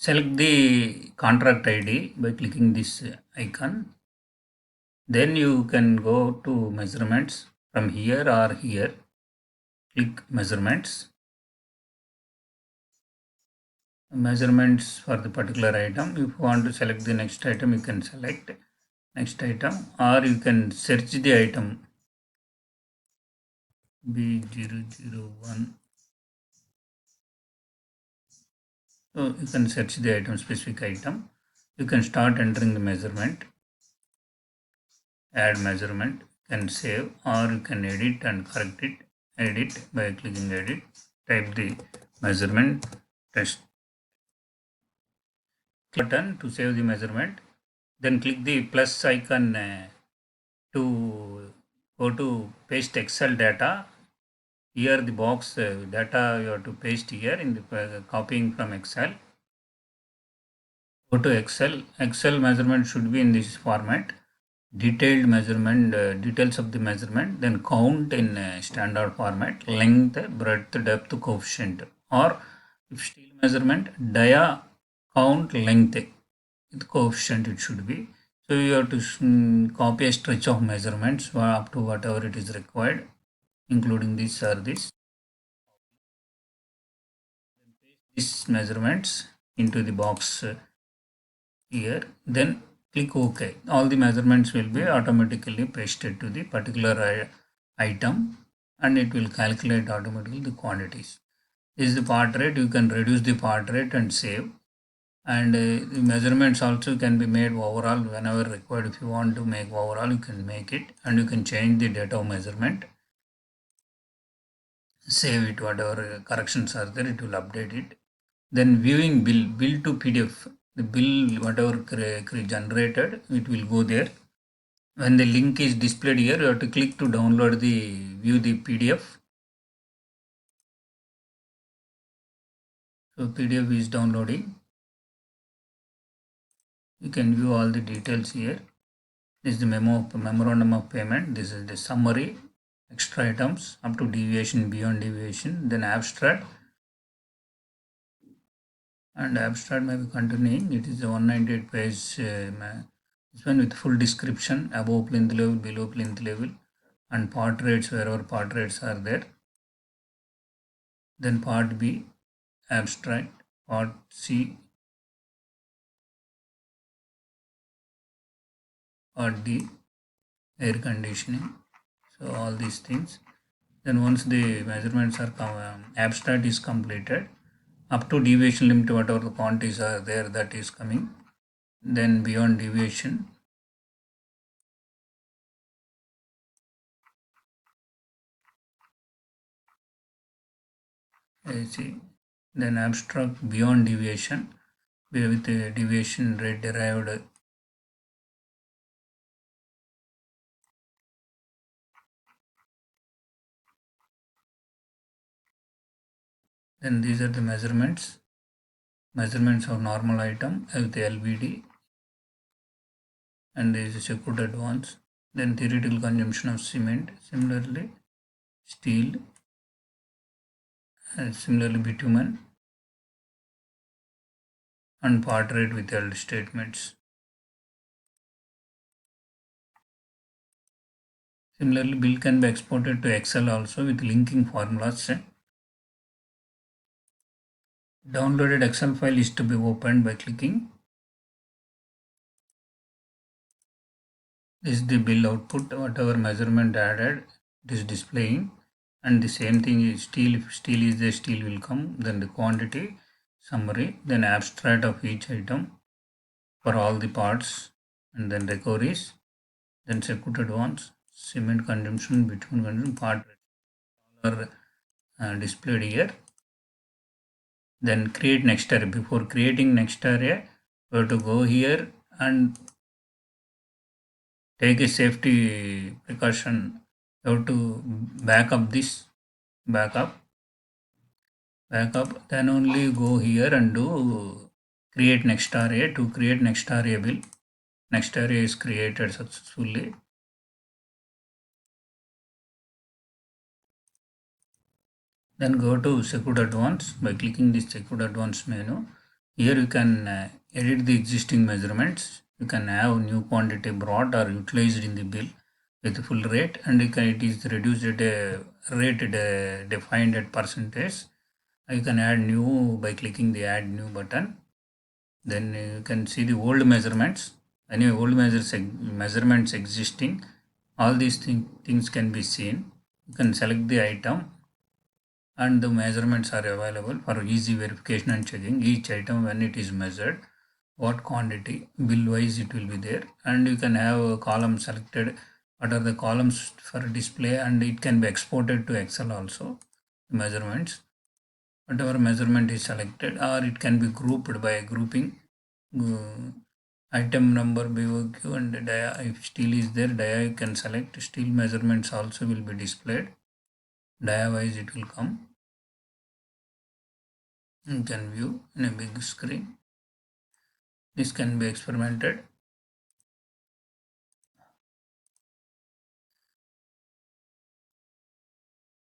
Select the contract ID by clicking this icon. Then you can go to measurements from here or here. Click measurements. Measurements for the particular item. If you want to select the next item, you can select next item, or you can search the item B001. So you can search the item, specific item. You can start entering the measurement, add measurement, can save, or you can edit and correct it. Edit by clicking edit. Type the measurement test button to save the measurement. Then click the plus icon to go to paste Excel data. Here the box data you have to paste here in the copying from Excel. Go to Excel. Excel measurement should be in this format. Detailed measurement, details of the measurement, then count in standard format, length, breadth, depth, coefficient, or if steel measurement, dia, count, length, with coefficient it should be. So you have to copy a stretch of measurements up to whatever it is required, including this or this. These measurements into the box here, then click OK. All the measurements will be automatically pasted to the particular item, and it will calculate automatically the quantities. This is the part rate. You can reduce the part rate and save. And the measurements also can be made overall whenever required. If you want to make overall, you can make it, and you can change the date of measurement. Save it, whatever corrections are there, it will update it. Then viewing bill to PDF. The bill, whatever generated, it will go there. When the link is displayed here, you have to click to download view the PDF. So PDF is downloading. You can view all the details here. This is the memorandum of payment. This is the summary, extra items, up to deviation, beyond deviation, then abstract. And abstract may be continuing. It is a 198 page. This one with full description, above plinth level, below plinth level, and part rates wherever part rates are there. Then part B, abstract. Part C, part D, air conditioning. So all these things. Then once the measurements are abstract is completed, up to deviation limit, whatever the quantities are there, that is coming. Then beyond deviation, see, then abstract beyond deviation with the deviation rate derived. Then these are the measurements of normal item with the LBD, and there is a secured advance. Then theoretical consumption of cement, similarly steel, and similarly bitumen, and part rate withheld statements. Similarly, bill can be exported to Excel also with linking formulas. Downloaded Excel file is to be opened by clicking. This is the bill output, whatever measurement added, it is displaying. And the same thing is steel. If steel is there, steel will come. Then the quantity, summary, then abstract of each item for all the parts, and then recoveries, then secured advance, cement consumption, bitumen consumption, part are displayed here. Then create next area. Before creating next area, we have to go here and take a safety precaution. You have to back up this, backup, then only go here and do create next area. To create next area bill, next area is created successfully. Then go to secured advance by clicking this secured advance menu. Here you can edit the existing measurements. You can have new quantity brought or utilized in the bill with full rate, and it is reduced at a rate defined at percentage. You can add new by clicking the add new button. Then you can see the old measurements. Any old measurements existing, all these things can be seen. You can select the item, and the measurements are available for easy verification and checking each item when it is measured, what quantity, bill wise it will be there, and you can have a column selected, what are the columns for display, and it can be exported to Excel also, measurements, whatever measurement is selected, or it can be grouped by grouping item number BOQ and dia. If steel is there, dia you can select, steel measurements also will be displayed, dia wise it will come. You can view in a big screen. This can be experimented.